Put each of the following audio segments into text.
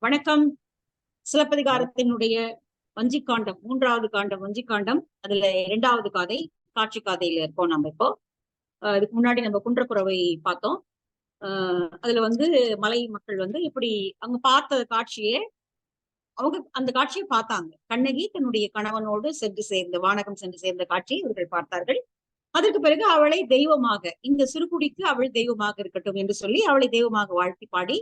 வணக்கம். வணக் சிலப்பதிகாரத்தினுடைய வஞ்சிக்காண்டம், மூன்றாவது காண்டம் வஞ்சிக்காண்டம். அதுல இரண்டாவது காதை காட்சி காதையில இருக்கோம் நம்ம இப்போ. இதுக்கு முன்னாடி நம்ம குன்றக்குறவை பார்த்தோம். அதுல மலை மக்கள் இப்படி அங்க பார்த்த காட்சியே, அவங்க அந்த காட்சியை பார்த்தாங்க. கண்ணகி தன்னுடைய கணவனோடு சென்று சேர்ந்த வானகம் சென்று சேர்ந்த காட்சியை இவர்கள் பார்த்தார்கள். அதற்கு பிறகு அவளை தெய்வமாக, இந்த சிறுகுடிக்கு அவள் தெய்வமாக இருக்கட்டும் என்று சொல்லி அவளை தெய்வமாக வாழ்த்தி பாடி,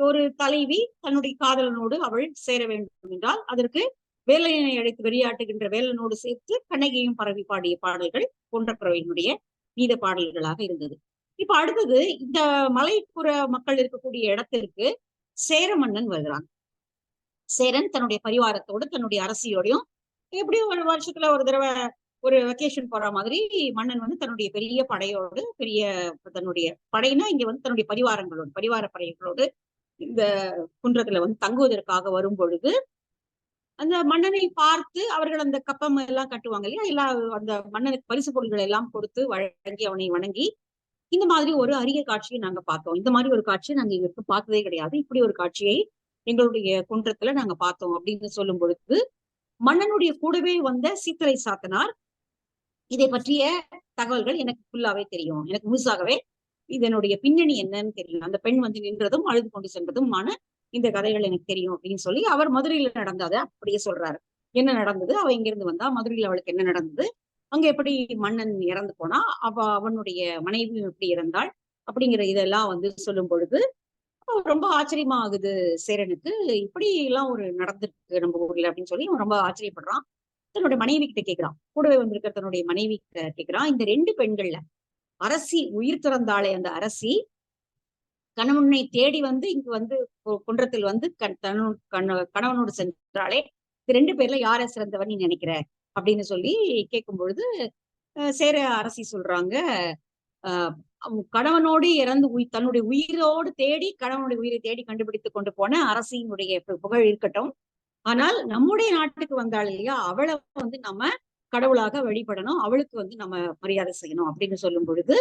ஒரு தலைவி தன்னுடைய காதலனோடு அவள் சேர வேண்டும் என்றால் அதற்கு வேலையினை அழைத்து வெறியாட்டுகின்ற வேலனோடு சேர்த்து கண்ணகியும் பரவி பாடிய பாடல்கள் குன்றக்குறவையினுடைய நீத பாடல்களாக இருந்தது. இப்ப அடுத்தது, இந்த மலைப்புற மக்கள் இருக்கக்கூடிய இடத்திற்கு சேர மன்னன் வருகிறான். சேரன் தன்னுடைய பரிவாரத்தோடு தன்னுடைய அரசியோடையும் எப்படியும் ஒரு வருஷத்துல ஒரு தடவை ஒரு வெக்கேஷன் போற மாதிரி மன்னன் தன்னுடைய பெரிய படையோடு, பெரிய தன்னுடைய படைனா இங்க தன்னுடைய பரிவாரங்களோடு, பரிவார படைகளோடு இந்த குன்றத்துல தங்குவதற்காக வரும் பொழுது, அந்த மன்னனை பார்த்து அவர்கள் அந்த கப்பம் எல்லாம் கட்டுவாங்க இல்லையா, எல்லா அந்த மன்னனுக்கு பரிசு பொருள்கள் எல்லாம் கொடுத்து வழங்கி அவனை வணங்கி, இந்த மாதிரி ஒரு அரிய காட்சியை நாங்க பார்த்தோம். இந்த மாதிரி ஒரு காட்சியை நாங்க இவருக்கு பார்த்ததே கிடையாது. இப்படி ஒரு காட்சியை எங்களுடைய குன்றத்துல நாங்க பார்த்தோம் அப்படின்னு சொல்லும் பொழுது, மன்னனுடைய கூடவே வந்த சீத்தலை சாத்தனார் இதை பற்றிய தகவல்கள் எனக்கு ஃபுல்லாவே தெரியும், எனக்கு முழுசாகவே இதனுடைய பின்னணி என்னன்னு தெரியும், அந்த பெண் நின்றதும் அழுது கொண்டு சென்றதுமான இந்த கதைகள் எனக்கு தெரியும் அப்படின்னு சொல்லி அவர் மதுரையில நடந்ததை அப்படியே சொல்றாரு. என்ன நடந்தது, அவ இங்கிருந்து வந்தா, மதுரையில அவளுக்கு என்ன நடந்தது, அங்க எப்படி மன்னன் இறந்து போனா, அவனுடைய மனைவி எப்படி இறந்தாள் அப்படிங்கிற இதெல்லாம் சொல்லும் பொழுது ரொம்ப ஆச்சரியமா ஆகுது சேரனுக்கு. இப்படி எல்லாம் ஒரு நடந்திருக்கு நம்ம ஊர்ல அப்படின்னு சொல்லி அவன் ரொம்ப ஆச்சரியப்படுறான். தன்னுடைய மனைவி கிட்ட கேட்கிறான், கூடவே வந்திருக்க தன்னுடைய மனைவி கிட்ட கேட்கிறான், இந்த ரெண்டு பெண்கள்ல அரசி உயிர் துறந்தாளே அந்த அரசி கணவனை தேடி இங்கு குன்றத்தில் கணவனோடு சென்றாலே, இந்த ரெண்டு பேர்ல யார சிறந்தவன் நீ நினைக்கிற அப்படின்னு சொல்லி கேட்கும் பொழுது, சேர அரசி சொல்றாங்க, கணவனோடு இறந்து தன்னுடைய உயிரோடு தேடி கணவனுடைய உயிரை தேடி கண்டுபிடித்து கொண்டு போன அரசியினுடைய புகழ் இருக்கட்டும், ஆனால் நம்முடைய நாட்டுக்கு வந்தாள் இல்லையா, அவளை நம்ம கடவுளாக வழிபடணும், அவளுக்கு நம்ம மரியாதை செய்யணும் அப்படின்னு சொல்லும் பொழுது,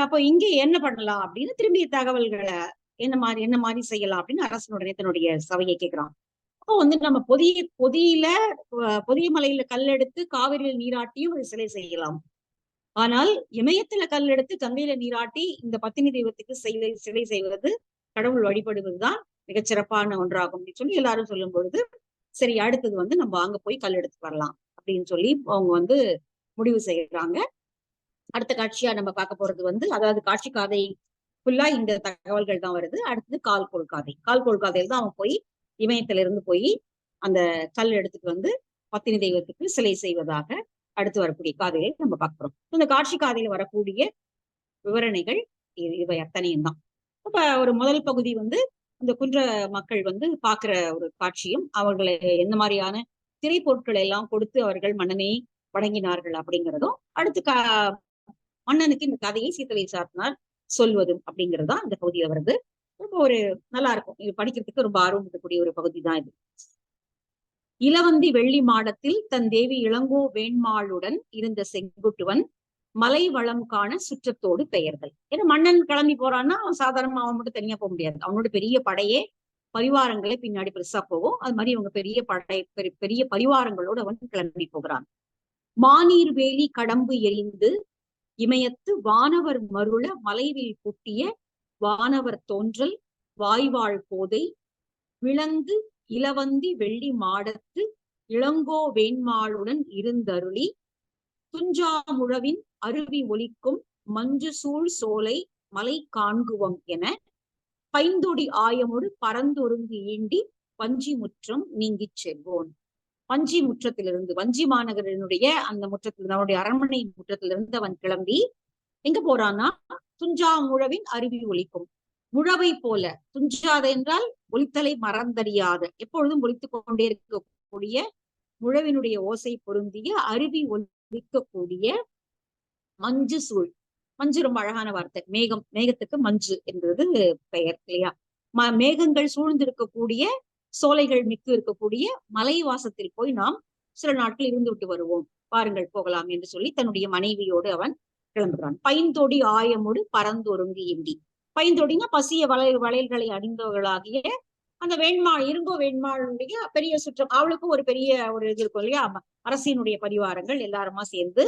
அப்போ இங்க என்ன பண்ணலாம் அப்படின்னு திரும்பிய தகவல்களை என்ன மாதிரி செய்யலாம் அப்படின்னு அரசனுடைய தன்னுடைய சபையை கேட்கிறான். அப்போ நம்ம பொதிய மலையில கல்லெடுத்து காவிரியில் நீராட்டியும் ஒரு சிலை செய்யலாம். ஆனால் இமயத்துல கல்லெடுத்து கங்கையில நீராட்டி இந்த பத்தினி தெய்வத்துக்கு சிலை செய்வது, கடவுள் வழிபடுவதுதான் மிகச்சிறப்பான ஒன்றாகும் அப்படின்னு சொல்லி எல்லாரும் சொல்லும் பொழுது, சரி அடுத்தது நம்ம அங்க போய் கல் எடுத்து வரலாம் அப்படின்னு சொல்லி அவங்க முடிவு செய்யறாங்க. அடுத்த காட்சியா நம்ம பார்க்க போறது அதாவது காட்சி காதை ஃபுல்லா இந்த தகவல்கள் தான் வருது. அடுத்தது கால்கோள் காதை. கால்கோள் காதையில் தான் அவன் போய் இமயத்துல இருந்து போய் அந்த கல் எடுத்துட்டு பத்தினி தெய்வத்துக்கு சிலை செய்வதாக அடுத்து வரக்கூடிய காதையை நம்ம பார்க்கிறோம். இந்த காட்சி காதையில வரக்கூடிய விவரணைகள் இவை அத்தனையும் தான். அப்ப ஒரு முதல் பகுதி அந்த குன்ற மக்கள் பாக்குற ஒரு காட்சியும், அவர்களை எந்த மாதிரியான திரைப்பொருட்களை எல்லாம் கொடுத்து அவர்கள் மன்னனை வணங்கினார்கள் அப்படிங்கிறதும், அடுத்து மன்னனுக்கு இந்த கதையை சீத்தலை சாத்தனார் சொல்வதும் அப்படிங்கிறதுதான் இந்த பகுதியில வருது. ரொம்ப ஒரு நல்லா இருக்கும், இது படிக்கிறதுக்கு ரொம்ப ஆர்வம் இருக்கக்கூடிய ஒரு பகுதி தான் இது. இளவந்தி வெள்ளி மாடத்தில் தன் தேவி இளங்கோ வேண்மாளுடன் இருந்த செங்குட்டுவன் மலை வளம் காண சுற்றத்தோடு பெயர்கள். ஏன்னா மன்னன் கிளம்பி போறான்னா அவன் சாதாரணமா அவன் மட்டும் தனியா போக முடியாது, அவனோட பெரிய படையே பரிவாரங்களே பின்னாடி பெருசா போகும். அது மாதிரி அவங்க பெரிய படை பெரிய பரிவாரங்களோடு அவன் கிளம்பி போகிறான். மானீர் வேலி கடம்பு எரிந்து இமயத்து வானவர் மருள மலைவில் பூட்டிய வானவர் தோன்றல் வாய்வாழ் போதை விளங்கு இளவந்தி வெள்ளி மாடத்து இளங்கோ வேண்மாளுடன் இருந்தருளி துஞ்சாமுழவின் அருவி ஒலிக்கும் மஞ்சு சூழ் சோலை மலை காண்குவம் என பைந்தொடி ஆயமோடு பரந்தொருங்கு ஈண்டி வஞ்சி முற்றம் நீங்கி செல்வோன். வஞ்சி முற்றத்திலிருந்து, வஞ்சி மாநகரனுடைய அந்த முற்றத்தில், அவனுடைய அரண்மனை முற்றத்திலிருந்து அவன் கிளம்பி எங்க போறான்னா, துஞ்சாமுழவின் அருவி ஒலிக்கும், முழவை போல, துஞ்சாத என்றால் ஒலித்தலை மறந்தறியாத, எப்பொழுதும் ஒலித்துக் கொண்டே இருக்கக்கூடிய முழவினுடைய ஓசை பொருந்திய அருவி ஒலிக்கக்கூடிய மஞ்சு சூழ். மஞ்சு ரொம்ப அழகான வார்த்தை, மேகம், மேகத்துக்கு மஞ்சு என்பது பெயர் இல்லையா. மேகங்கள் சூழ்ந்திருக்கக்கூடிய சோலைகள் மிக்க இருக்கக்கூடிய மலைவாசத்தில் போய் நாம் சில நாட்கள் இருந்து விட்டு வருவோம், பாருங்கள் போகலாம் என்று சொல்லி தன்னுடைய மனைவியோடு அவன் கிளம்புகிறான். பைந்தொடி ஆயமோடு பரந்தொருங்கு இண்டி. பைந்தொடினா பசிய வளையல்களை அணிந்தவர்களாகிய அந்த இருங்கோ வேண்மாளுடைய பெரிய சுற்றம், அவளுக்கும் ஒரு பெரிய ஒரு இது இருக்கும் இல்லையா, அரசினுடைய பரிவாரங்கள் எல்லாருமா சேர்ந்து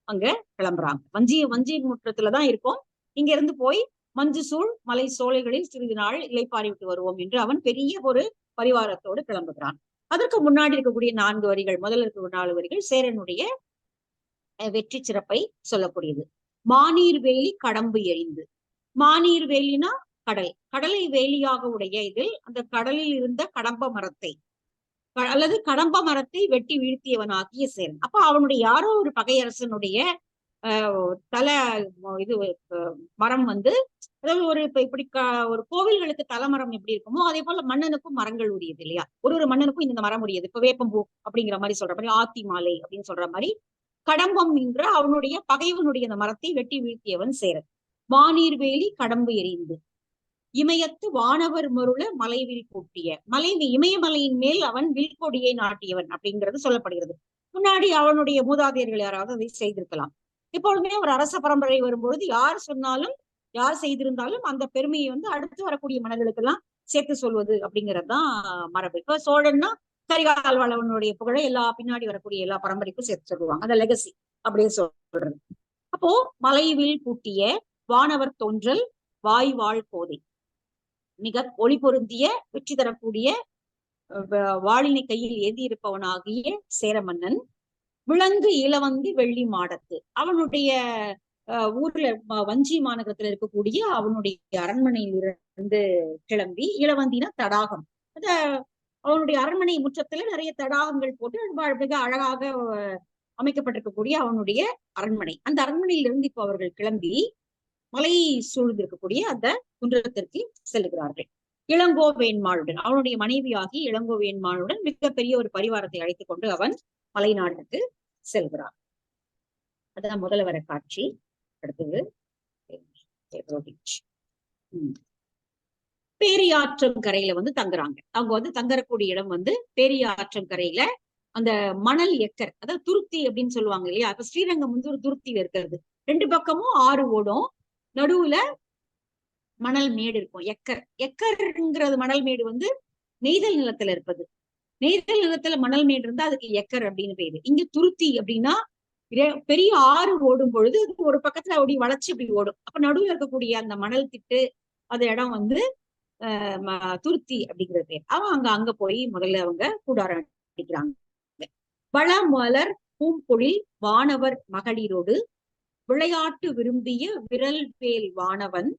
அங்க கிளம்புறாங்க. வஞ்சி முற்றத்துலதான் இருக்கும். இங்க இருந்து போய் மஞ்சு சூழ் மலை சோலைகளில் சிறிது நாள் இளைப்பாரி விட்டு வருவோம் என்று அவன் பெரிய ஒரு பரிவாரத்தோடு கிளம்புகிறான். அதற்கு முன்னாடி இருக்கக்கூடிய 4 வரிகள், முதல்ல இருக்க 4 வரிகள் சேரனுடைய வெற்றி சிறப்பை சொல்லக்கூடியது. மாநீர் வேலி கடம்பு எறிந்து. மாநீர் வேலினா கடல், கடலை வேலியாக உடைய இதில் அந்த கடலில் இருந்த கடம்ப மரத்தை அல்லது கடம்ப மரத்தை வெட்டி வீழ்த்தியவனாகிய சேரன். அப்ப அவனுடைய யாரோ ஒரு பகையரசனுடைய தல இது மரம் வந்து, அதாவது ஒரு இப்படி ஒரு கோவில்களுக்கு தலைமரம் எப்படி இருக்குமோ அதே போல மன்னனுக்கும் மரங்கள் உரியது இல்லையா, ஒரு மன்னனுக்கும் இந்த மரம் உரியது. இப்ப வேப்பம்பூ அப்படிங்கிற மாதிரி சொல்ற மாதிரி, ஆத்தி மாலை அப்படின்னு சொல்ற மாதிரி, கடம்பம் என்ற அவனுடைய பகைவனுடைய அந்த மரத்தை வெட்டி வீழ்த்தியவன் சேரன். வானீர்வேலி கடம்பு எறிந்து. இமயத்து வானவர் மருள மலைவில் கூட்டிய. இமயமலையின் மேல் அவன் வில்கொடியை நாட்டியவன் அப்படிங்கிறது சொல்லப்படுகிறது. முன்னாடி அவனுடைய மூதாதையர்கள் யாராவது அதை செய்திருக்கலாம். எப்பொழுதுமே ஒரு அரச பரம்பரை வரும்பொழுது யார் சொன்னாலும், யார் செய்திருந்தாலும் அந்த பெருமையை வந்து அடுத்து வரக்கூடிய மன்னர்களுக்கு எல்லாம் சேர்த்து சொல்வது அப்படிங்கிறதுதான் மரபு. இப்ப சோழன்னா கரிகால் வளவனுடைய புகழை பின்னாடி வரக்கூடிய எல்லா பரம்பரைக்கும் சேர்த்து சொல்லுவாங்க. அந்த லெகசி அப்படியே சொல்றது. அப்போ மலைவில் கூட்டிய வானவர் தோன்றல் வாய் வாழ் கோதை. மிக ஒளி பொருந்திய வெற்றி தரக்கூடிய வாளினை கையில் ஏந்தி இருப்பவனாகிய சேர மன்னன். விலங்கு இளவந்தி வெள்ளி மாடத்து. அவனுடைய ஊர்ல வஞ்சி மாநகரத்துல இருக்கக்கூடிய அவனுடைய அரண்மனையிலிருந்து கிளம்பி, இளவந்தினா தடாகம், அத அவனுடைய அரண்மனை முற்றத்துல நிறைய தடாகங்கள் போட்டு மிக அழகாக அமைக்கப்பட்டிருக்கக்கூடிய அவனுடைய அரண்மனை. அந்த அரண்மனையிலிருந்து இப்ப அவர்கள் கிளம்பி மலை சூழ்ந்திருக்கக்கூடிய அந்த குன்றத்திற்கு செல்லுகிறார்கள். இளங்கோ வேண்மாளுடன், அவனுடைய மனைவியாகி இளங்கோ வேண்மாளுடன் மிகப்பெரிய ஒரு பரிவாரத்தை அழைத்துக் கொண்டு அவன் மலை நாட்டுக்கு செல்கிறான். அதான் முதல்ல வர காட்சி. அடுத்தது பேரியாற்றங்கரையில வந்து தங்குறாங்க. அவங்க வந்து தங்கறக்கூடிய இடம் வந்து பேரியாற்றங்கரையில அந்த மணல் எக்கர், அதாவது துருத்தி அப்படின்னு சொல்லுவாங்க இல்லையா. இப்ப ஸ்ரீரங்கம் வந்து ஒரு துருத்தியில இருக்கிறது. 2 பக்கமும் ஆறு ஓடும், நடுவுல மணல் மேடு இருக்கும். எக்கர்ங்கிறது மணல் மேடு வந்து நெய்தல் நிலத்துல இருப்பது. நெய்தல் நிலத்துல மணல் மேடு இருந்தா அதுக்கு எக்கர் அப்படின்னு பேரு. இங்க துருத்தி அப்படின்னா பெரிய ஆறு ஓடும் பொழுது ஒரு பக்கத்துல அப்படி வளைச்சு அப்படி ஓடும். அப்ப நடுவில் இருக்கக்கூடிய அந்த மணல் திட்டு அந்த இடம் வந்து துருத்தி அப்படிங்கிற பேர். அங்க போய் முதல்ல அவங்க கூடாரம் அடிக்கிறாங்க. வளமலர் பூம்பொழில் வானவர் மகளிரோடு விளையாட்டு விரும்பிய விரல் வேல் வானவன்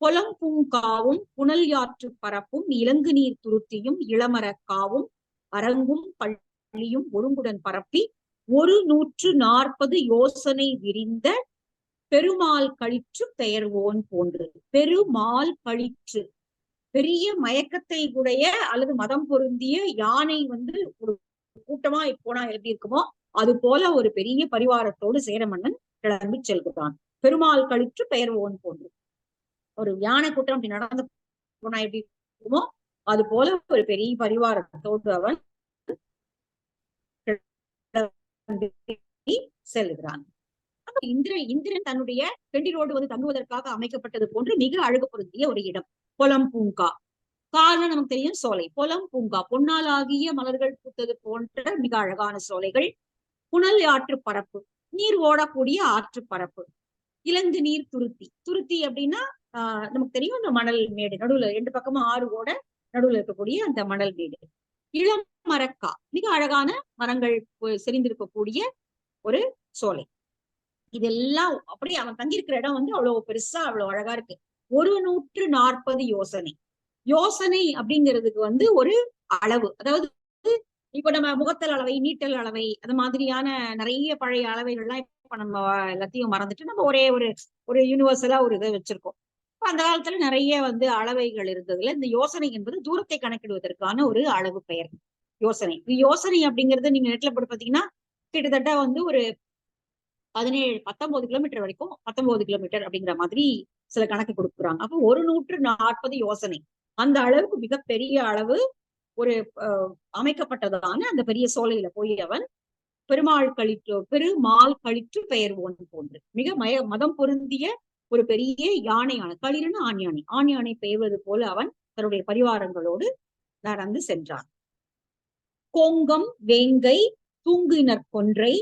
பொலம் பூங்காவும் புனல் யாற்று பரப்பும் இலங்கு நீர் துருத்தியும் இளமரக்காவும் அரங்கும் பள்ளியும் ஒருங்குடன் பரப்பி 140 யோசனை விரிந்த பெருமாள் களிற்று பெயர்வோன் போன்று. பெருமாள் களிற்று, பெரிய மயக்கத்தை உடைய அல்லது மதம் பொருந்திய யானை வந்து ஒரு கூட்டமா போனா எப்படி இருக்குமோ அது போல ஒரு பெரிய பரிவாரத்தோடு சேரமன்னன் கிளம்பி செல்கிறான். பெருமாள் களிற்று பெயர்வோன் போன்று. ஒரு யானை கூட்டம் அப்படி நடந்து போனா எப்படி இருக்குமோ அது போல ஒரு பெரிய பரிவாரத்தோடு அவன் செல்கிறான். இந்திரன் தன்னுடைய பெண்டிரோடு வந்து தங்குவதற்காக அமைக்கப்பட்டது போன்று மிக அழகு பொருந்திய ஒரு இடம் பொலம் பூங்கா. காரணம் நமக்கு தெரியும், சோலை. பொலம் பூங்கா, பொன்னாலாகிய மலர்கள் பூத்தது போன்ற மிக அழகான சோலைகள். புனல் ஆற்று பரப்பு, நீர் ஓடக்கூடிய ஆற்று பரப்பு. இலங்கு நீர் துருத்தி அப்படின்னா நமக்கு தெரியும் அந்த மணல் மேடு, நடுவுல 2 பக்கமும் ஆறு ஓட நடுவுல இருக்கக்கூடிய அந்த மணல் மேடு. இளம் மரக்கா, மிக அழகான மரங்கள் செறிந்திருக்கக்கூடிய ஒரு சோலை. இதெல்லாம் அப்படியே அவன் தங்கியிருக்கிற இடம் வந்து அவ்வளவு பெருசா அவ்வளவு அழகா இருக்கு. 140 யோசனை. யோசனை அப்படிங்கிறதுக்கு வந்து ஒரு அளவு, அதாவது இப்ப நம்ம முகத்தல் அளவை, நீட்டல் அளவை, அது மாதிரியான நிறைய பழைய அளவைகள்லாம் இப்ப நம்ம எல்லாத்தையும் மறந்துட்டு நம்ம ஒரே ஒரு யூனிவர்சலா ஒரு இதை வச்சிருக்கோம். இப்ப அந்த காலத்துல நிறைய வந்து அளவைகள் இருந்ததுல இந்த யோசனை என்பது தூரத்தை கணக்கிடுவதற்கான ஒரு அளவு பெயர். யோசனை அப்படிங்கறது நீங்க நெட்ல போட்டு பாத்தீங்கன்னா கிட்டத்தட்ட வந்து ஒரு 19 கிலோமீட்டர் வரைக்கும் 19 கிலோமீட்டர் அப்படிங்கிற மாதிரி சில கணக்கு கொடுக்குறாங்க. அப்போ 140 யோசனை, அந்த அளவுக்கு மிகப்பெரிய அளவு ஒரு அமைக்கப்பட்டதான அந்த பெரிய சோலையில போய் அவன் பெருமாள் களிற்று பெயர்வோன் போன்று மிக மதம் பொருந்திய ஒரு பெரிய யானையான களிறுன்னு ஆண் யானை பெயர்வது போல அவன் தன்னுடைய பரிவாரங்களோடு நடந்து சென்றார். கோங்கம் வேங்கை தூங்குனர் கொன்றை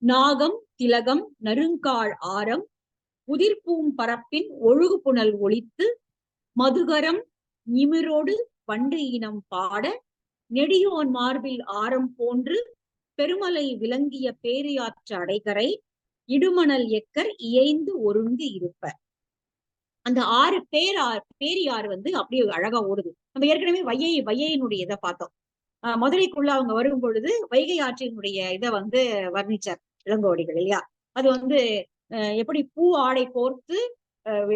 நாகம் திலகம் நறுங்கால் ஆரம் உதிர்பூம் பரப்பின் ஒழுகு புனல் ஒளித்து மதுகரம் நிமிரோடு வண்டு இனம் பாட நெடியோன் மார்பில் ஆரம் போன்று பெருமலை விளங்கிய பேரியாற்று அடைகரை இடுமணல் எக்கர் இயைந்து ஒருங்கு இருப்ப. அந்த பேரியாறு வந்து அப்படியே அழகா ஓடுது. நம்ம ஏற்கனவே வையையினுடைய இதை பார்த்தோம். மதுரைக்குள்ள அவங்க வரும் பொழுது வைகை ஆற்றினுடைய இதை வந்து வர்ணிச்சார் இளங்கோவடிகள் இல்லையா. அது வந்து எப்படி பூ ஆடை கோர்த்து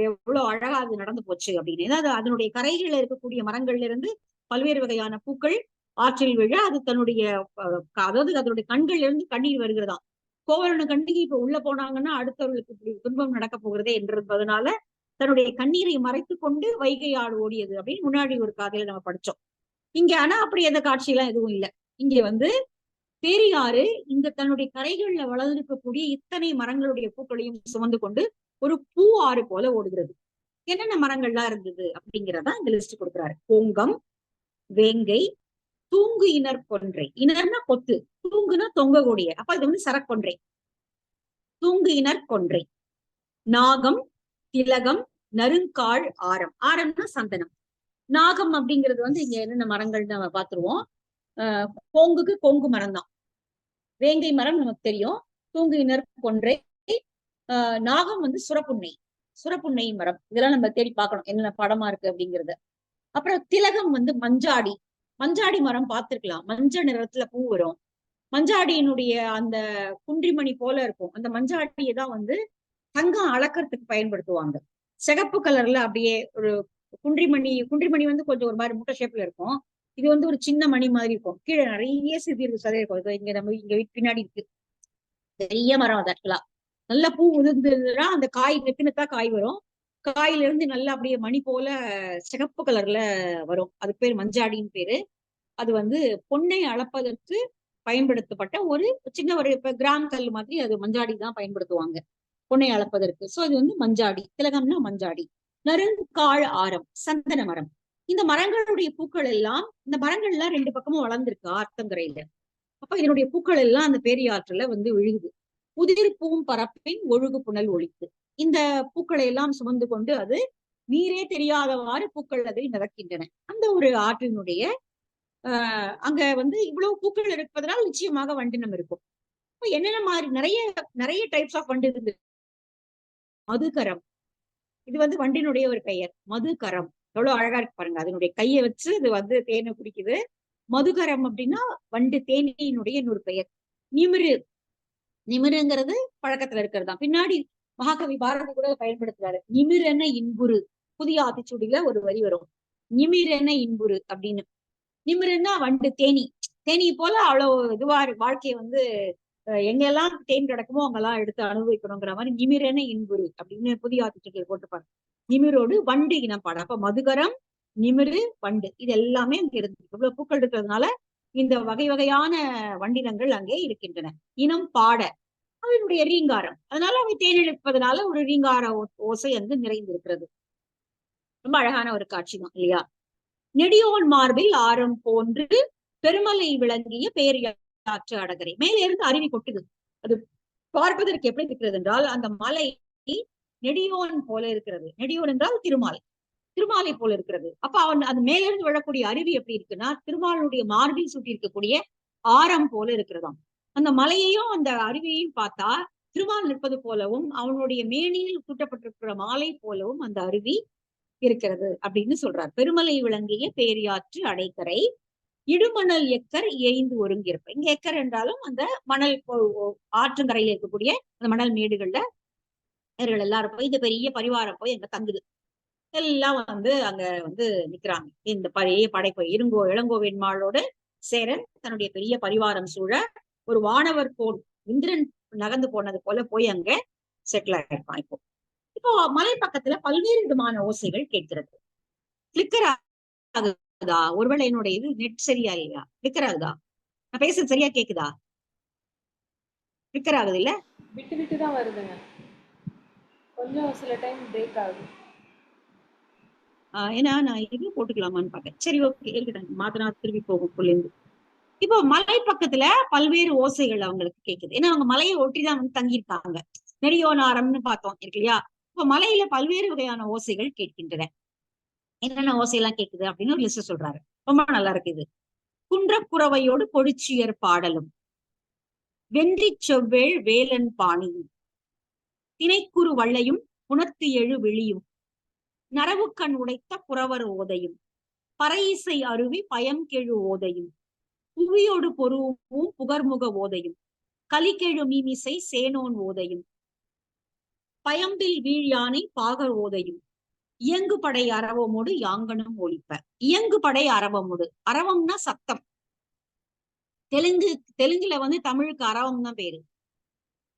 எவ்வளவு அழகா அது நடந்து போச்சு அப்படின்னு. ஏன்னா அதனுடைய கரைகளில் இருக்கக்கூடிய மரங்கள்ல இருந்து பல்வேறு வகையான பூக்கள் ஆற்றில் விழ அது தன்னுடைய அதாவது அதனுடைய கண்கள்ல இருந்து கண்ணீர் வருகிறதாம். கோவலன கண்ணிக்கு இப்ப உள்ள போனாங்கன்னா அடுத்தவர்களுக்கு இப்படி துன்பம் நடக்க போகிறதே என்பதனால தன்னுடைய கண்ணீரை மறைத்து கொண்டு வைகை ஆடு ஓடியது அப்படின்னு முன்னாடி ஒரு கதையில நம்ம படிச்சோம். இங்க ஆனா அப்படி எந்த காட்சியெல்லாம் எதுவும் இல்லை. இங்க வந்து பெரியாறு இந்த தன்னுடைய கரைகள்ல வளர்ந்திருக்கக்கூடிய இத்தனை மரங்களுடைய பூக்களையும் சுமந்து கொண்டு ஒரு பூ ஆறு போல ஓடுகிறது. என்னென்ன மரங்கள்லாம் இருந்தது அப்படிங்கிறதா இந்த லிஸ்ட் கொடுக்குறாரு. கோங்கம் வேங்கை தூங்கு இனர் கொன்றை. இனர்னா கொத்து, தூங்குனா தொங்கக்கூடிய, அப்ப இது வந்து சரக்கொன்றை. தூங்கு இனர் கொன்றை நாகம் திலகம் நறுங்கால் ஆரம். ஆரம்னா சந்தனம். நாகம் அப்படிங்கிறது வந்து இங்க என்னென்ன மரங்கள் நம்ம பார்த்துருவோம். கோங்குக்கு கோங்கு மரம் தான். வேங்கை மரம் நமக்கு தெரியும். தூங்கு இனர் கொன்றை. நாகம் வந்து சுரப்புன்னை மரம். இதெல்லாம் நம்ம தேடி பார்க்கணும் என்னென்ன படமா இருக்கு அப்படிங்கிறத. அப்புறம் திலகம் வந்து மஞ்சாடி மரம் பார்த்திருக்கலாம். மஞ்சள் நிறத்துல பூ வரும். மஞ்சாடியினுடைய அந்த குன்றிமணி போல இருக்கும். அந்த மஞ்சாடியை தான் வந்து தங்கம் அளக்கிறதுக்கு பயன்படுத்துவாங்க. சிகப்பு கலர்ல அப்படியே ஒரு குன்றிமணி வந்து கொஞ்சம் ஒரு மாதிரி முட்டை ஷேப்ல இருக்கும். இது வந்து ஒரு சின்ன மணி மாதிரி இருக்கும். கீழே நிறைய சிறு சதை இருக்கும். இங்க நம்ம இங்க பின்னாடி இருக்கு பெரிய மரம். அது ஆக்சுவலா நல்ல பூ உதிர்ந்ததுன்னா அந்த காய் நெத்துனத்தா காய் வரும். காயில இருந்து நல்லா அப்படியே மணி போல சிகப்பு கலர்ல வரும். அது பேர் மஞ்சாடின்னு பேரு. அது வந்து பொன்னை அளப்பதற்கு பயன்படுத்தப்பட்ட ஒரு சின்ன ஒரு இப்ப கிராம் கல் மாதிரி அது மஞ்சாடி தான் பயன்படுத்துவாங்க பொன்னை அளப்பதற்கு. சோ இது வந்து மஞ்சாடி. திலகம்னா மஞ்சாடி. நறுங்கால் ஆரம் சந்தன மரம். இந்த மரங்களுடைய பூக்கள் எல்லாம் இந்த மரங்கள் எல்லாம் ரெண்டு பக்கமும் வளர்ந்துருக்கு ஆத்தங்கரையில. அப்ப இதனுடைய பூக்கள் எல்லாம் அந்த பேரியாற்றுல வந்து விழுகுது. உதிர் பூம் பரப்பின் ஒழுகு புனல் ஒழித்து. இந்த பூக்களை எல்லாம் சுமந்து கொண்டு அது நீரே தெரியாதவாறு பூக்கள் அதை நடக்கின்றன. அந்த ஒரு ஆற்றினுடைய அங்க வந்து இவ்வளவு பூக்கள் இருப்பதனால் நிச்சயமாக வண்டினம் இருக்கும். என்னென்ன மாதிரி நிறைய டைப்ஸ் ஆஃப் வண்டு இருந்து. மதுகரம், இது வந்து வண்டினுடைய ஒரு பெயர். மதுகரம் எவ்வளவு அழகா இருக்கு பாருங்க. அதனுடைய கையை வச்சு இது வந்து தேனை குடிக்குது. மதுகரம் அப்படின்னா வண்டு தேனியினுடைய இன்னொரு பெயர். நிமிருங்கிறது பழக்கத்துல இருக்கிறது தான். பின்னாடி மகாகவி பாரதி கூட பயன்படுத்துறாரு. நிமிரென இன்புறு. புதிய ஆத்திச்சூடியில ஒரு வரி வரும். நிமிரென இன்புறு அப்படின்னு. நிமிருன்னா வண்டு தேனி போல அவ்வளவு இதுவா வாழ்க்கையை வந்து எங்கெல்லாம் தேன் கிடக்குமோ அங்கெல்லாம் எடுத்து அனுபவிக்கணுங்கிற மாதிரி நிமிரென இன்புறு அப்படின்னு புதிய ஆத்திச்சூடியில் போட்டுப்பாரு. நிமிரோடு வண்டு இனப்பாடு. அப்ப மதுகரம் நிமிரு வண்டு இது எல்லாமே அங்க இருந்து இவ்வளவு பூக்கள் இருக்கிறதுனால இந்த வகை வகையான வண்டினங்கள் அங்கே இருக்கின்றன. இனம் பாட அவனுடைய ரீங்காரம். அதனால அவை தேனெடுப்பதனால ஒரு ரீங்கார ஓசை அங்கு நிறைந்திருக்கிறது. ரொம்ப அழகான ஒரு காட்சி தான் இல்லையா. நெடியோன் மார்பில் ஆரம் போன்று பெருமலை விளங்கிய பேரியாற்று அடகரை. மேலே இருந்து அருவி கொட்டுது. அது பார்ப்பதற்கு எப்படி இருக்கிறது என்றால் அந்த மலை நெடியோன் போல இருக்கிறது. நெடியோன் என்றால் திருமாலை போல இருக்கிறது. அப்ப அது மேலிருந்து விழக்கூடிய அருவி எப்படி இருக்குன்னா திருமாலுடைய மார்பில் சுட்டி இருக்கக்கூடிய ஆரம் போல இருக்கிறதாம். அந்த மலையையும் அந்த அருவியையும் பார்த்தா திருமால் நிற்பது போலவும் அவனுடைய மேனியில் சூட்டப்பட்டிருக்கிற மாலை போலவும் அந்த அருவி இருக்கிறது அப்படின்னு சொல்றார். பெருமலை விளங்கிய பேரியாற்று அடைக்கரை இடுமணல் எக்கர் இயைந்து ஒருங்கிருப்ப. இங்க எக்கர் என்றாலும் அந்த மணல் ஆற்றங்கரையில இருக்கக்கூடிய அந்த மணல் மேடுகள்ல எல்லாரும் போய் இந்த பெரிய பரிவாரம் போய் அங்க தங்குது. எல்லாம் வந்து அங்க வந்து நிக்கிறாங்க. இந்த பெரிய படைப்பு இளங்கோவெண்மாளோட சேரன் தன்னுடைய பெரிய பரிவாரம் சூழ ஒரு வானவர் போல் இந்திரன் நகர்ந்து போனது போல போய் அங்க செட்டில் ஆயிருப்பான். இப்போ மலை பக்கத்துல பல்வேறு விதமான ஓசைகள் கேட்கிறது. கிளிக்கர் ஆகுதா? ஒருவேளை என்னுடைய இது நெட் சரியா இல்லையா? கிளிக்கர் ஆகுதா? நான் பேசுறது சரியா கேக்குதா? கிளிக்கர் ஆகுது இல்ல? விட்டு விட்டு தான் வருதுங்க. கொஞ்சம் சில டைம் பிரேக் ஆகுது. ஏன்னா நான் இது போட்டுக்கலாமான்னு பார்த்தேன். சரி, ஓகே, இருக்கட்டும், மாத்தினா திருப்பி போகும் புள்ளிந்து. இப்போ மலை பக்கத்துல பல்வேறு ஓசைகள் அவங்களுக்கு கேக்குது. ஏன்னா அவங்க மலையை ஒட்டிதான் வந்து தங்கியிருக்காங்க. நெடியோனாரம்னு பார்த்தோம் இருக்கு இல்லையா? இப்ப மலையில பல்வேறு வகையான ஓசைகள் கேட்கின்றன. என்னென்ன ஓசையெல்லாம் கேக்குது அப்படின்னு ஒரு லிஸ்ட் சொல்றாரு. ரொம்ப நல்லா இருக்கு இது. குன்றக்குறவையோடு பொடிச்சியர் பாடலும், வென்றிச் செவ்வேள் வேலன் பாணியும், தினைக்குறு வள்ளையும் புணர்த்து எழு விழியும், நரவுக்கண் உடைத்த புறவர் ஓதையும், பறையிசை அருவி பயம்கெழு ஓதையும், புவியோடு பொருவும் புகர்முக ஓதையும், கலிகெழு மீமிசை சேனோன் ஓதையும், பயம்பில் வீழ் யானை பாகர் ஓதையும், இயங்கு படை அரவமோடு யாங்கனும் ஒலிப்ப. இயங்கு படை அரவமோடு, அரவம்னா சத்தம். தெலுங்குல வந்து தமிழுக்கு அரவம் தான் பேரு.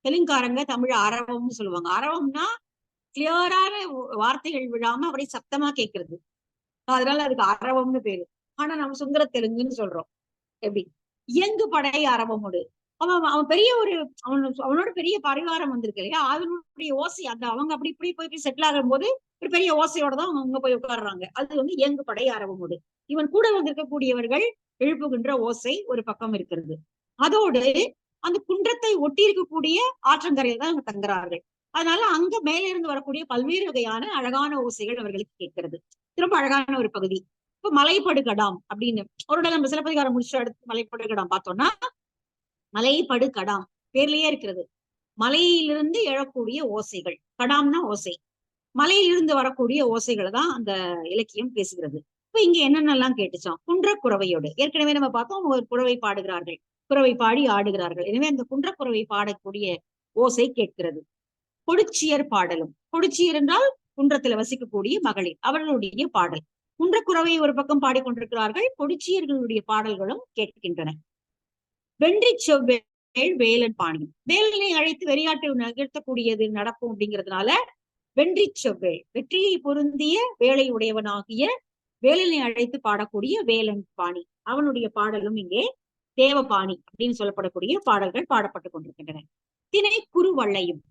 தெலுங்காரங்க தமிழ் அரவம்னு சொல்லுவாங்க. அரவம்னா கிளியரான வார்த்தைகள் விழாம அப்படியே சத்தமா கேட்கறது. அதனால அதுக்கு அரவம்னு பேரு. ஆனா நம்ம சுந்தர தெலுங்குன்னு சொல்றோம். எப்படி? இயங்கு படை அரவமோடு, அவன் அவன் பெரிய ஒரு அவனோட பெரிய பரிவாரம் வந்திருக்கு இல்லையா? அதனுடைய ஓசை அந்த அவங்க அப்படி இப்படி போய் செட்டில் ஆகும் போது ஒரு பெரிய ஓசையோட தான் அவங்க போய் உட்கார்றாங்க. அது வந்து இயங்கு படை அரவமோடு. இவன் கூட வந்திருக்கக்கூடியவர்கள் எழுப்புகின்ற ஓசை ஒரு பக்கம் இருக்கிறது. அதோடு அந்த குன்றத்தை ஒட்டி இருக்கக்கூடிய ஆற்றங்கரையில் தான் அவங்க தங்குறார்கள். அதனால அங்க மேல இருந்து வரக்கூடிய பல்வேறு வகையான அழகான ஓசைகள் அவர்களுக்கு கேட்கிறது. ரொம்ப அழகான ஒரு பகுதி. இப்ப மலைப்படுகடாம் அப்படின்னு ஒரு நம்ம சிலப்பதிகாரம் முடிச்ச அடுத்து மலைப்படுகடாம் பார்த்தோம்னா, மலைப்படு கடாம் பேர்லயே இருக்கிறது. மலையிலிருந்து எழக்கூடிய ஓசைகள். கடாம்னா ஓசை. மலையிலிருந்து வரக்கூடிய ஓசைகளை தான் அந்த இலக்கியம் பேசுகிறது. இப்ப இங்க என்னென்னலாம் கேட்டுச்சோம்? குன்ற குறவையோடு ஏற்கனவே நம்ம பார்த்தோம், ஒரு குறவை பாடுகிறார்கள், குறவை பாடி ஆடுகிறார்கள். எனவே அந்த குன்ற குறவை பாடக்கூடிய ஓசை கேட்கிறது. கொடுச்சியர் பாடலும், கொடுச்சியர் என்றால் குன்றத்துல வசிக்கக்கூடிய மகளிர், அவர்களுடைய பாடல். குன்ற குறவை ஒரு பக்கம் பாடிக்கொண்டிருக்கிறார்கள், கொடுச்சியர்களுடைய பாடல்களும் கேட்கின்றன. வென்றி செவ்வேள் வேலன் பாணியும், வேலனை அழைத்து வெறியாட்டு நிகழ்த்தக்கூடியது நடக்கும் அப்படிங்கிறதுனால வென்றி செவ்வேள், வெற்றியை பொருந்திய வேலை உடையவனாகிய வேலனை அழைத்து பாடக்கூடிய வேலன் பாணி, அவனுடைய பாடலும் இங்கே தேவபாணி அப்படின்னு சொல்லப்படக்கூடிய பாடல்கள் பாடப்பட்டுக் கொண்டிருக்கின்றன. திணை குறுவள்ளையும்,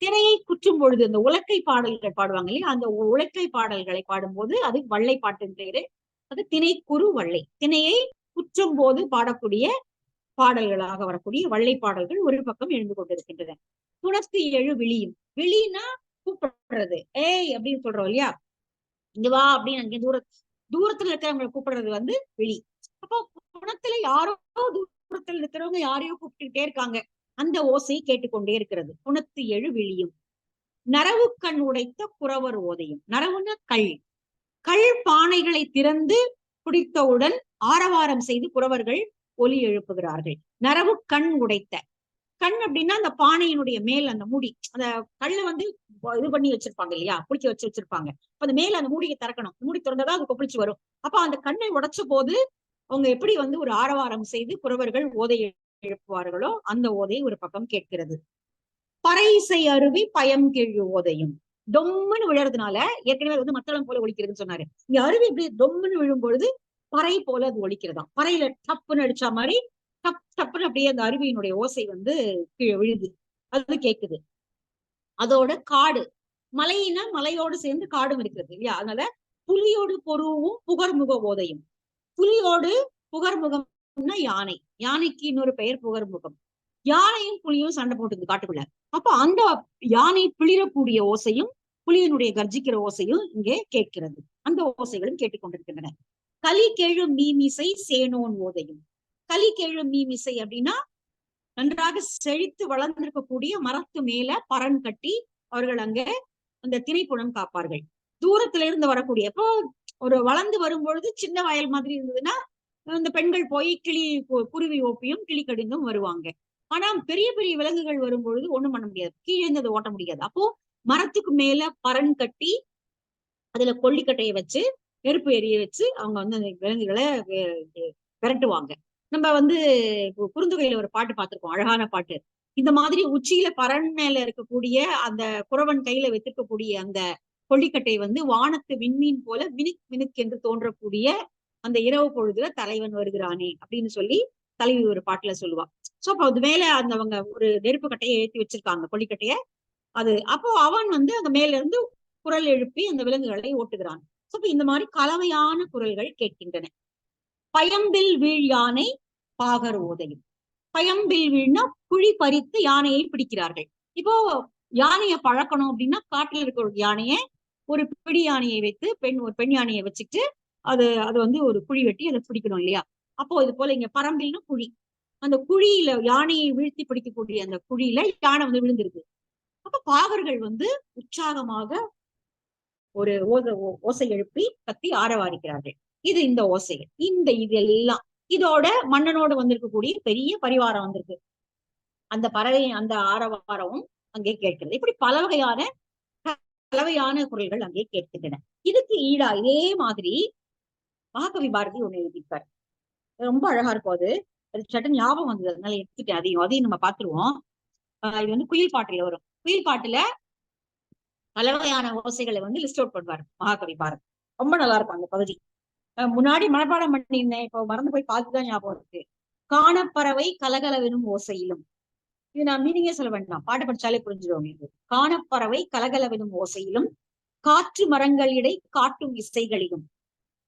திணையை குற்றும் பொழுது அந்த உலக்கை பாடல்கள் பாடுவாங்க இல்லையா? அந்த உலக்கை பாடல்களை பாடும்போது அது வள்ளை பாட்டுன்னு பேரு. அது திணை குறு வள்ளை. திணையை குற்றும் போது பாடக்கூடிய பாடல்களாக வரக்கூடிய வள்ளை பாடல்கள் ஒரு பக்கம் எழுந்து கொண்டிருக்கின்றன. துணத்து எழு விழியும், விழினா கூப்பிடுறது, ஏய் அப்படின்னு சொல்றோம் இல்லையா? இங்க வா அப்படின்னு அங்க தூரத்துல இருக்கிறவங்களை கூப்பிடுறது வந்து விழி. அப்போ குணத்துல யாரோ தூரத்துல இருக்கிறவங்க யாரையோ கூப்பிட்டுட்டே இருக்காங்க. அந்த ஓசை கேட்டுக்கொண்டே இருக்கிறது. குணத்து எழு விழியும், நரவு கண் உடைத்த குறவர் ஓதையும். நரவுன்னா கல் பானைகளை திறந்து குடித்தவுடன் ஆரவாரம் செய்து குறவர்கள் ஒலி எழுப்புகிறார்கள். நரவு கண் உடைத்த, கண் அப்படின்னா அந்த பானையினுடைய மேல் அந்த மூடி, அந்த கல்ல வந்து இது பண்ணி வச்சிருப்பாங்க இல்லையா? குளிக்க வச்சிருப்பாங்க. அப்ப அந்த மேல அந்த மூடியை திறக்கணும். மூடி திறந்ததான் அது கொப்பளிச்சு வரும். அப்ப அந்த கண்ணை உடைச்ச போது அவங்க எப்படி வந்து ஒரு ஆரவாரம் செய்து குறவர்கள் ஓதை எழுப்புவார்களோ அந்த ஓதை ஒரு பக்கம் கேட்கிறது. பறையிசை அருவி பயம் கீழ் ஓதையும், டொம்முன்னு விழறதுனால ஏற்கனவே வந்து மத்தளம் போல ஒலிக்கிறதுன்னு சொன்னாரு. இங்க அருவி இப்படி டொம்முன்னு விழும் பொழுது பறை போல அது ஒலிக்கிறதாம். பறையில டப்புன்னு அடிச்சா மாதிரி டப் டப்புன்னு அப்படியே அந்த அருவியினுடைய ஓசை வந்து கீழே விழுது, அது கேக்குது. அதோட காடு, மலையினா மலையோடு சேர்ந்து காடும் இருக்கிறது இல்லையா? அதனால புலியோடு பொருவும் புகர்முக ஓதையும். புலியோடு புகர்முகம்னா யானை, யானைக்கு இன்னொரு பெயர் புகர்முகம். யானையும் புலியும் சண்டை போட்டுது காட்டுக்குள்ள. அப்ப அந்த யானை பிளிரக்கூடிய ஓசையும் புலியினுடைய கர்ஜிக்கிற ஓசையும் இங்கே கேட்கிறது. அந்த ஓசைகளும் கேட்டுக்கொண்டிருக்கின்றன. களி கேழு மீமிசை சேனோன் ஓதையும். களி கேழு மீமிசை அப்படின்னா நன்றாக செழித்து வளர்ந்திருக்கக்கூடிய மரத்து மேல பரன் கட்டி அவர்கள் அங்க அந்த திணைப்புணம் காப்பார்கள். தூரத்துல இருந்து வரக்கூடிய, இப்போ ஒரு வளர்ந்து வரும்பொழுது சின்ன வயல் மாதிரி இருந்ததுன்னா அந்த பெண்கள் போய் குருவி ஓப்பியும் கிளி கடிந்தும் வருவாங்க. ஆனா பெரிய பெரிய விலங்குகள் வரும்பொழுது ஒண்ணும் பண்ண முடியாது, கீழே இருந்து அதை ஓட்ட முடியாது. அப்போ மரத்துக்கு மேல பரன் கட்டி அதுல கொல்லிக்கட்டையை வச்சு நெருப்பு எரிய வச்சு அவங்க வந்து அந்த விலங்குகளை விரட்டுவாங்க. நம்ம வந்து குறுந்தொகையில ஒரு பாட்டு பார்த்திருக்கோம், அழகான பாட்டு. இந்த மாதிரி உச்சியில பரண் மேல இருக்கக்கூடிய அந்த குறவன் கையில வைத்திருக்கக்கூடிய அந்த கொல்லிக்கட்டை வந்து வானத்து விண்மீன் போல மினுக் மினுக் என்று தோன்றக்கூடிய அந்த இரவு பொழுதுல தலைவன் வருகிறானே அப்படின்னு சொல்லி தலைவி ஒரு பாட்டுல சொல்லுவா. சோ அப்ப அது மேல அவங்க ஒரு நெருப்பு கட்டையை ஏற்றி வச்சிருக்காங்க, கொல்லிக்கட்டைய. அது அப்போ அவன் வந்து அந்த மேல இருந்து குரல் எழுப்பி அந்த விலங்குகளை ஓட்டுகிறான். இந்த மாதிரி கலவையான குரல்கள் கேட்கின்றன. பயம்பில் வீழ் யானை பாகர் ஓதையும். பயம்பில் வீழ்னா குழி பறித்து யானையை பிடிக்கிறார்கள். இப்போ யானையை பழக்கணும் அப்படின்னா காட்டுல இருக்க ஒரு யானையை ஒரு பிடி யானையை வைத்து ஒரு பெண் யானையை வச்சுட்டு அது வந்து ஒரு குழி வெட்டி அதை பிடிக்கணும் இல்லையா? அப்போ இது போல இங்க பரம்பில்னா குழி, அந்த குழியில யானையை வீழ்த்தி பிடிக்கக்கூடிய அந்த குழியில யானை வந்து விழுந்திருக்கு. அப்ப பாகர்கள் வந்து உற்சாகமாக ஒரு ஓசை எழுப்பி கத்தி ஆரவாரிக்கிறார்கள். இது இந்த ஓசைகள், இது எல்லாம் இதோட மன்னனோடு வந்திருக்கக்கூடிய பெரிய பரிவாரம் வந்திருக்கு. அந்த பறவை அந்த ஆரவாரமும் அங்கே கேட்கிறது. இப்படி பல வகையான கலவையான குரல்கள் அங்கே கேட்கின்றன. இதுக்கு ஈடா இதே மாதிரி மகாகவி பாரதி ஒண்ணு எழுதியிருப்பார். ரொம்ப அழகா இருக்கும். அது சட்டன் ஞாபகம் வந்தது, அதனால எடுத்துட்டேன். அதையும் நம்ம பார்த்துருவோம். இது வந்து குயில் பாட்டுல வரும். குயில் பாட்டுல பல வகையான ஓசைகளை வந்து லிஸ்ட் அவுட் பண்ணுவார் மகாகவி பாரதி. ரொம்ப நல்லா இருக்கும் அந்த பகுதி. முன்னாடி மனப்பாடம் பண்ணியிருந்தேன், இப்போ மறந்து போய் பார்த்துதான் ஞாபகம் இருக்கு. காணப்பறவை கலகலவெனும் ஓசையிலும். இது நான் மீனிங்கே சொல்ல வேண்டாம், பாட்டு படிச்சாலே புரிஞ்சிடும் உங்களுக்கு. காணப்பறவை கலகலவெனும் ஓசையிலும் காற்று மரங்கள் இடை காட்டும் இசைகளிலும்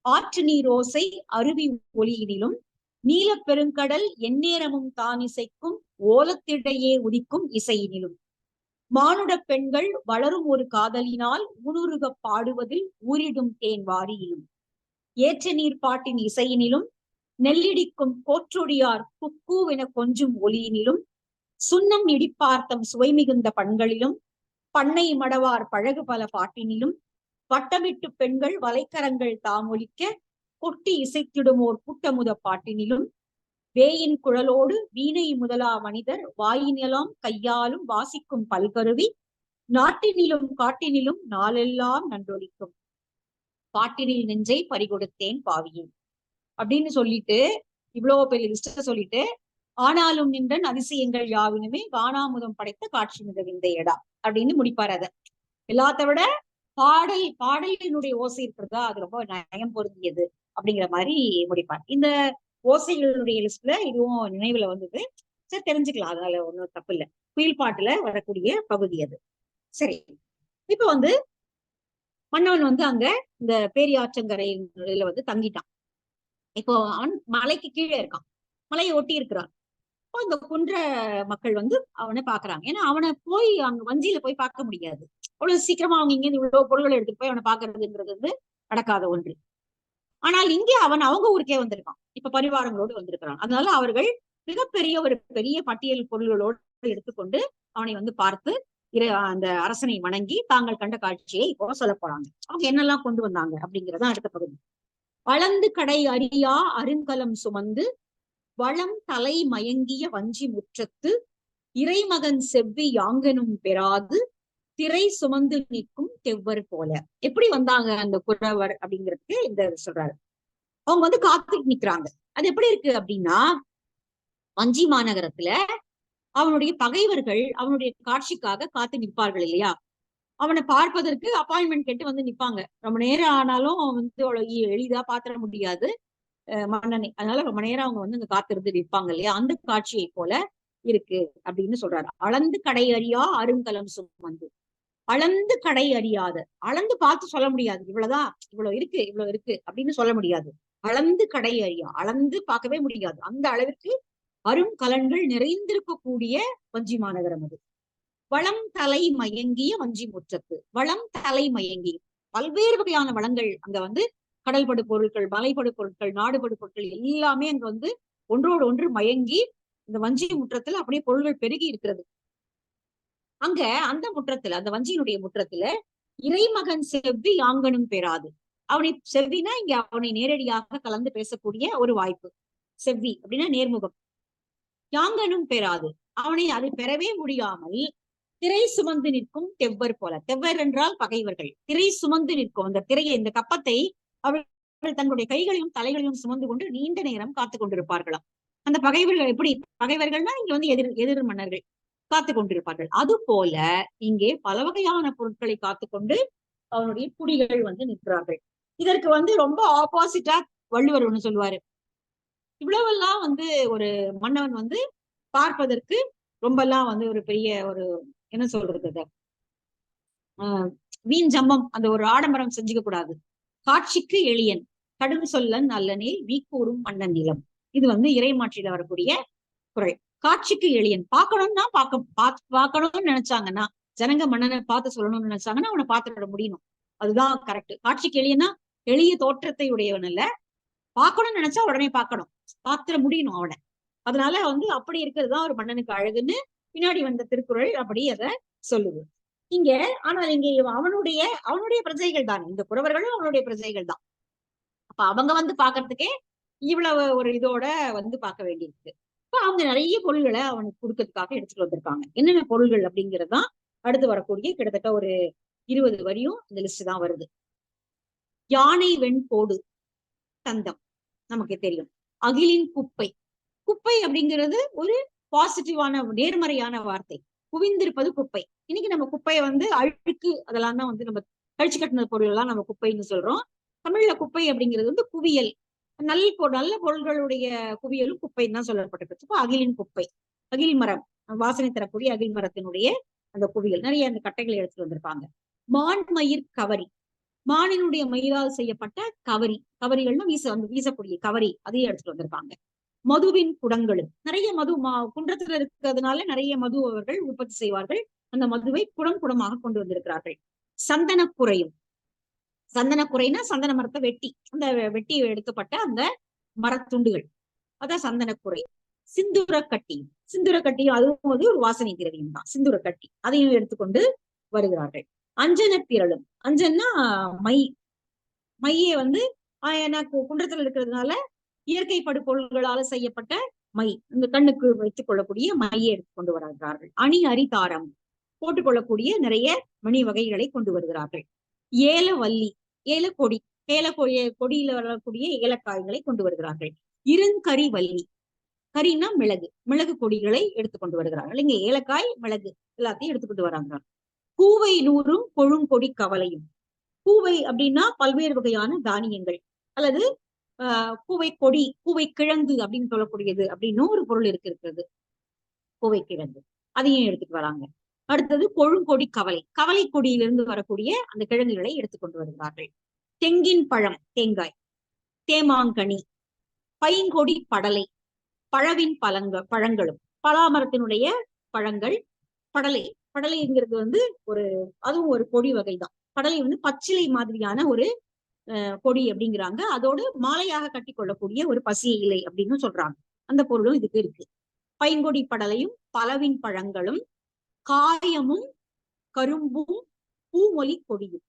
ஆற்று நீர் ஓசை அருவி ஒலியினிலும் நீல பெருங்கடல் எந்நேரமும் தான் இசைக்கும் ஓலத்திடையே உதிக்கும் இசையினிலும் மானுட பெண்கள் வளரும் ஒரு காதலினால் ஊனுருக பாடுவதில் ஊரிடும் தேன் வாரியிலும் ஏற்ற நீர் பாட்டின் இசையினிலும் நெல்லிடிக்கும் கோற்றொடியார் குக்கூவென கொஞ்சும் ஒலியினிலும் சுண்ணம் இடிப்பார்த்தம் சுவை மிகுந்த பண்களிலும் பண்ணை மடவார் பழகு பல பாட்டினிலும் வட்டமிட்டு பெண்கள் வலைக்கரங்கள் தாமொலிக்க கொட்டி இசைத்திடுமோர் கூட்டமுத பாட்டினிலும் வேயின் குழலோடு வீணை முதலா மனிதர் வாயினெல்லாம் கையாலும் வாசிக்கும் பல்கருவி நாட்டினிலும் காட்டினிலும் நாளெல்லாம் நன்றொலிக்கும் பாட்டினில் நெஞ்சை பறிகொடுத்தேன் பாவியேன் அப்படின்னு சொல்லிட்டு இவ்வளவு பெரிய லிஸ்ட சொல்லிட்டு ஆனாலும் நின்றன் அதிசயங்கள் யாவினுமே காணாமுதம் படைத்த காட்சி மிதவிந்த எடா அப்படின்னு முடிப்பார். அத எல்லாத்த விட பாடலினுடைய ஓசை இருக்கிறதா அது ரொம்ப நயம் பொருந்தியது அப்படிங்கிற மாதிரி முடிப்பார். இந்த ஓசைகளுடைய லிஸ்ட்ல இதுவும் நினைவுல வந்தது. சரி, தெரிஞ்சுக்கலாம், அதனால ஒன்றும் தப்பு இல்லை. குயில் பாட்டுல வரக்கூடிய பகுதி அது. சரி, இப்ப வந்து மன்னவன் வந்து அங்க இந்த பேரியாற்றங்கரையில வந்து தங்கிட்டான். இப்போ அவன் மலைக்கு கீழே இருக்கான், மலையை ஒட்டி இருக்கிறான். இப்போ இந்த குன்ற மக்கள் வந்து அவனை பாக்குறாங்க. ஏன்னா அவனை போய் அங்க வஞ்சியில போய் பார்க்க முடியாது, அவ்வளவு சீக்கிரமா அவங்க இங்க இவ்வளவு பொருள்களை எடுத்துட்டு போய் அவனை பாக்குறதுங்கிறது வந்து நடக்காத ஒன்று. ஆனால் இங்கே அவங்க ஊருக்கே வந்திருக்கான், இப்ப பரிவாரங்களோடு வந்திருக்கிறான். அதனால அவர்கள் மிகப்பெரிய ஒரு பெரிய பட்டியல் பொருள்களோடு எடுத்துக்கொண்டு அவனை வந்து பார்த்து அந்த அரசனை வணங்கி தாங்கள் கண்ட காட்சியை இப்போ சொல்ல போறாங்க. அவங்க என்னெல்லாம் கொண்டு வந்தாங்க அப்படிங்கிறத அடுத்த பகுதி. அளந்து கடை அறியா அருங்கலம் சுமந்து வளம் தலை மயங்கிய வஞ்சி முற்றத்து இறைமகன் செவ்வி யாங்கனும் பெறாது திரை சுமந்து நிற்கும் தெவ்வர் போல. எப்படி வந்தாங்க அந்த குறவர் அப்படிங்கிறதுக்கு இந்த சொல்றாரு. அவங்க வந்து காத்துட்டு நிக்கிறாங்க. அது எப்படி இருக்கு அப்படின்னா, வஞ்சி மாநகரத்துல அவனுடைய பகைவர்கள் அவனுடைய காட்சிக்காக காத்து நிற்பார்கள் இல்லையா? அவனை பார்ப்பதற்கு அப்பாயின்மெண்ட் கேட்டு வந்து நிப்பாங்க. ரொம்ப நேரம் ஆனாலும் வந்து அவ்வளவு எளிதா பாத்திர முடியாது மன்னனை. அதனால ரொம்ப நேரம் அவங்க வந்து அங்க காத்திருந்து நிற்பாங்க இல்லையா? அந்த காட்சியை போல இருக்கு அப்படின்னு சொல்றாரு. அளந்து கடை அறியா அருங்கலம் சுமந்து. அளந்து கடை அறியாத, அளந்து பார்த்து சொல்ல முடியாது, இவ்வளவுதான் இவ்வளவு இருக்கு அப்படின்னு சொல்ல முடியாது. அளந்து கடை அறியா, அளந்து பார்க்கவே முடியாது, அந்த அளவிற்கு அரும் கலன்கள் நிறைந்திருக்கக்கூடிய வஞ்சி மாநகரம் அது. வளம் தலை மயங்கிய வஞ்சி முற்றத்து. வளம் தலை மயங்கி பல்வேறு வகையான வளங்கள் அங்க வந்து கடல்படு பொருட்கள், மலைப்படு பொருட்கள், நாடுபடு பொருட்கள் எல்லாமே அங்க வந்து ஒன்றோடு ஒன்று மயங்கி இந்த வஞ்சி முற்றத்துல அப்படியே பொருள்கள் பெருகி இருக்கிறது. அங்க அந்த முற்றத்துல, அந்த வஞ்சியினுடைய முற்றத்துல இறைமகன் செவ்வி யாங்கனும் பெறாது. அவனை செவ்வினா இங்க அவனை நேரடியாக கலந்து பேசக்கூடிய ஒரு வாய்ப்பு. செவ்வி அப்படின்னா நேர்முகம். யாங்கனும் பெறாது, அவனை அதை பெறவே முடியாமல் திரை சுமந்து நிற்கும் தெவ்வர் போல. தெவ்வர் என்றால் பகைவர்கள். திரை சுமந்து நிற்கும் அந்த திரையை, இந்த கப்பத்தை அவர்கள் தங்களுடைய கைகளையும் தலைகளையும் சுமந்து கொண்டு நீண்ட நேரம் காத்து கொண்டிருப்பார்களாம். அந்த பகைவர்கள் எப்படி, பகைவர்கள்னா இங்க வந்து எதிர் மன்னர்கள் காத்து கொண்டிருப்பார்கள். அது போல இங்கே பல வகையான பொருட்களை காத்துக்கொண்டு அவனுடைய குடிகள் வந்து நிற்கிறார்கள். இதற்கு வந்து ரொம்ப ஆப்போசிட்டா வள்ளுவர் ஒண்ணு சொல்லுவாரு. இவ்வளவெல்லாம் வந்து ஒரு மன்னவன் வந்து பார்ப்பதற்கு ரொம்ப எல்லாம் வந்து ஒரு பெரிய ஒரு என்ன சொல்றது, வீண் ஜம்பம், அந்த ஒரு ஆடம்பரம் செஞ்சுக்க கூடாது. காட்சிக்கு எளியன், கடும் சொல்லன் அல்லனில் வீக்கூறும் மன்னன் நிலம். இது வந்து இறைமாற்றில வரக்கூடிய குறள். காட்சிக்கு எளியன், பார்க்கணும்னா பார்க்கணும்னு நினைச்சாங்கன்னா, ஜனங்க மன்னனை பார்த்து சொல்லணும்னு நினைச்சாங்கன்னா அவனை பார்த்துட முடியணும். அதுதான் கரெக்ட். காட்சிக்கு எளியன்னா எளிய தோற்றத்தை உடையவன் இல்ல, பார்க்கணும்னு நினைச்சா உடனே பார்க்கணும், பார்த்துட முடியணும் அவனை. அதனால வந்து அப்படி இருக்கிறது தான் ஒரு மன்னனுக்கு அழகுன்னு பின்னாடி வந்த திருக்குறள் அப்படி அதை சொல்லுது இங்க. ஆனால் இங்க அவனுடைய பிரஜைகள் தான், இந்த குறவர்களும் அவனுடைய பிரஜைகள் தான். அப்ப அவங்க வந்து பாக்குறதுக்கே இவ்வளவு ஒரு இதோட வந்து பார்க்க வேண்டியிருக்கு. இப்ப அவங்க நிறைய பொருள்களை அவனுக்கு கொடுக்கறதுக்காக எடுத்துட்டு வந்திருக்காங்க. என்னென்ன பொருள்கள் அப்படிங்கறதுதான் அடுத்து வரக்கூடிய கிட்டத்தட்ட ஒரு 20 வரியும் இந்த லிஸ்ட் தான் வருது. யானை வெண்கோடு தந்தம் நமக்கு தெரியும். அகிலின் குப்பை, குப்பை அப்படிங்கிறது ஒரு பாசிட்டிவான நேர்மறையான வார்த்தை. குவிந்திருப்பது குப்பை. இன்னைக்கு நம்ம குப்பையை வந்து அழுக்கு அதெல்லாம் தான் வந்து நம்ம கழிச்சு கட்டின பொருள் எல்லாம் நம்ம குப்பைன்னு சொல்றோம். தமிழ்ல குப்பை அப்படிங்கிறது வந்து குவியல், நல்ல பொருள்களுடைய குவியலும் குப்பைன்னு தான் சொல்லப்பட்டிருக்கு. இப்போ அகிலின் குப்பை, அகில் மரம், வாசனை தரக்கூடிய அகில் மரத்தினுடைய அந்த குவியல், நிறைய அந்த கட்டைகளை எடுத்துட்டு வந்திருப்பாங்க. மான் மயிர் கவரி, மானினுடைய மயிரால் செய்யப்பட்ட கவரி, கவரிகள்னா வீசக்கூடிய கவரி, அதையும் எடுத்துட்டு வந்திருப்பாங்க. மதுவின் குடங்களும், நிறைய மது குன்றத்துல இருக்கிறதுனால நிறைய மது அவர்கள் உற்பத்தி செய்வார்கள். அந்த மதுவை குடமாக கொண்டு வந்திருக்கிறார்கள். சந்தன குறையும், சந்தன குறைனா சந்தன மரத்தை வெட்டி அந்த வெட்டி எடுக்கப்பட்ட அந்த மரத்துண்டுகள், அதான் சந்தன குறை. சிந்துர கட்டியும் அதுவும் வந்து ஒரு வாசனை திரவியம் தான். சிந்துர கட்டி அதையும் எடுத்துக்கொண்டு வருகிறார்கள். அஞ்சன திரளும், அஞ்சன்னா மையே வந்து எனக்கு குன்றத்துல இருக்கிறதுனால இயற்கை படுபொருள்களால செய்யப்பட்ட மை, இந்த கண்ணுக்கு வைத்துக் கொள்ளக்கூடிய மையை எடுத்து கொண்டு வருகிறார்கள். அணி அரிதாரம், போட்டுக்கொள்ளக்கூடிய நிறைய மணி வகைகளை கொண்டு வருகிறார்கள். ஏலவல்லி, ஏலக்கொடி, கொடியில வரக்கூடிய ஏலக்காய்களை கொண்டு வருகிறார்கள். இருங்கரி வள்ளி, கரினா மிளகு கொடிகளை எடுத்துக்கொண்டு வருகிறார்கள். இங்க ஏலக்காய் மிளகு எல்லாத்தையும் எடுத்துக்கொண்டு வராங்க. பூவை நூறும் கொழுங்கொடி கவலையும், பூவை அப்படின்னா பல்வேறு வகையான தானியங்கள் அல்லது பூவை கொடி, பூவை கிழங்கு அப்படின்னு சொல்லக்கூடியது அப்படின்னு ஒரு பொருள் இருக்கிறது. பூவை கிழங்கு அதையும் எடுத்துட்டு வராங்க. அடுத்தது கொழுங்கொடி கவலை கொடியிலிருந்து வரக்கூடிய அந்த கிழங்குகளை எடுத்துக்கொண்டு வருகிறார்கள். தெங்கின் பழம், தேங்காய். தேமாங்கனி, பைங்கொடி படலை, பழவின் பழங்களும், பலாமரத்தினுடைய பழங்கள். படலைங்கிறது வந்து அதுவும் ஒரு கொடி வகைதான். படலை வந்து பச்சிலை மாதிரியான ஒரு கொடி அப்படிங்கிறாங்க. அதோடு மாலையாக கட்டி கொள்ளக்கூடிய ஒரு பசிய இலை அப்படின்னு சொல்றாங்க. அந்த பொருளும் இதுக்கு இருக்கு. பைங்கொடி படலையும் பலவின் பழங்களும் காயமும் கரும்பும் பூமொழி கொடியும்.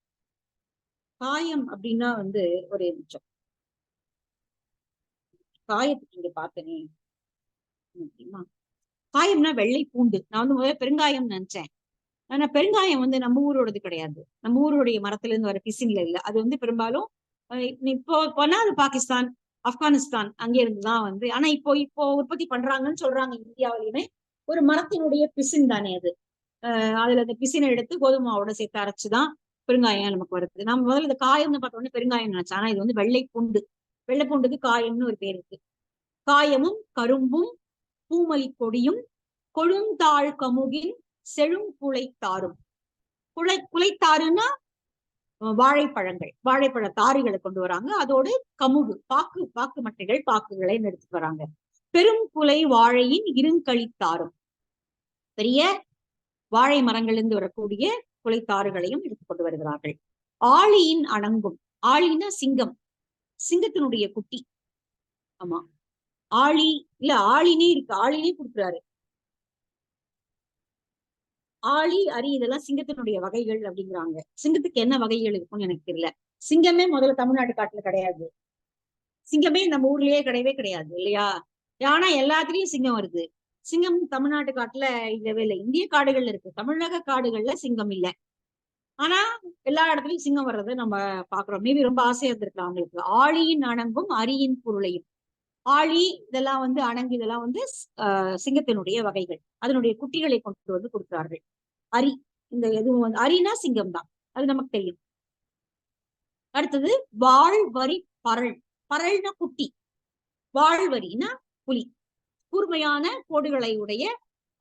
காயம் அப்படின்னா வந்து ஒரு நிமிஷம், காயத்துக்கு இங்க பார்த்தனே, காயம்னா வெள்ளை பூண்டு. நான் வந்து முதல்ல பெருங்காயம் நினைச்சேன். ஆனா பெருங்காயம் வந்து நம்ம ஊரோடது கிடையாது. நம்ம ஊருடைய மரத்துல இருந்து வர பிசின்ல இல்ல. அது வந்து பெரும்பாலும் இப்போ போனா அது பாகிஸ்தான், ஆப்கானிஸ்தான் அங்கே இருந்துதான் வந்து. ஆனா இப்போ உற்பத்தி பண்றாங்கன்னு சொல்றாங்க இந்தியாவிலுமே. ஒரு மரத்தினுடைய பிசின் தானே அது. அதுல அந்த பிசினை எடுத்து கோதுமாவோட சேர்த்து அரைச்சுதான் பெருங்காயம் நமக்கு வருது. நம்ம முதல்ல இந்த காயம்னு பார்த்தோன்னே பெருங்காயம் நினைச்சேன். ஆனா இது வந்து வெள்ளை பூண்டுக்கு காயம்னு ஒரு பேர் இருக்கு. காயமும் கரும்பும் பூமலி கொடியும் கொழுந்தாள் கமுகின் செழும் குலைத்தாரும். குலைத்தாருன்னா வாழைப்பழ தாரிகளை கொண்டு வராங்க. அதோடு கமுகு, பாக்கு மட்டைகள், பாக்குகளை எடுத்துட்டு வராங்க. பெரும் குலை வாழையின் இருங்கழித்தாரும், பெரிய வாழை மரங்களிலிருந்து வரக்கூடிய குலைத்தாறுகளையும் எடுத்துக்கொண்டு வருகிறார்கள். ஆளியின் அணங்கும், ஆளினா சிங்கம், சிங்கத்தினுடைய குட்டி. ஆமா, ஆளினே இருக்கு, ஆளினே கொடுக்குறாரு. ஆளி, அரி இதெல்லாம் சிங்கத்தினுடைய வகைகள் அப்படிங்கிறாங்க. சிங்கத்துக்கு என்ன வகைகள் இருக்கும்னு எனக்கு தெரியல. சிங்கமே முதல்ல தமிழ்நாட்டு காட்டுல கிடையாது. சிங்கமே நம்ம ஊர்லயே கிடையவே கிடையாது இல்லையா? ஆனா எல்லாத்துலயும் சிங்கம் வருது. சிங்கம் தமிழ்நாட்டு காட்டுல இல்லவே இல்லை. இந்திய காடுகள்ல இருக்கு, தமிழக காடுகள்ல சிங்கம் இல்லை. ஆனா எல்லா இடத்துலயும் சிங்கம் வர்றதை நம்ம பாக்குறோம். மேபி ரொம்ப ஆசையா இருந்திருக்கலாம் அவங்களுக்கு. ஆளியின் அணங்கும் அரியின் பொருளையும். ஆழி இதெல்லாம் வந்து அணங்கு இதெல்லாம் வந்து சிங்கத்தினுடைய வகைகள். அதனுடைய குட்டிகளை கொண்டு வந்து கொடுக்கிறார்கள். அரி, இந்த எதுவும் வந்து அரினா சிங்கம் தான், அது நமக்கு தெரியும். அடுத்தது வாழ்வரி பரல்னா குட்டி, வாழ்வரினா புலி. கூர்மையான கோடுகளை உடைய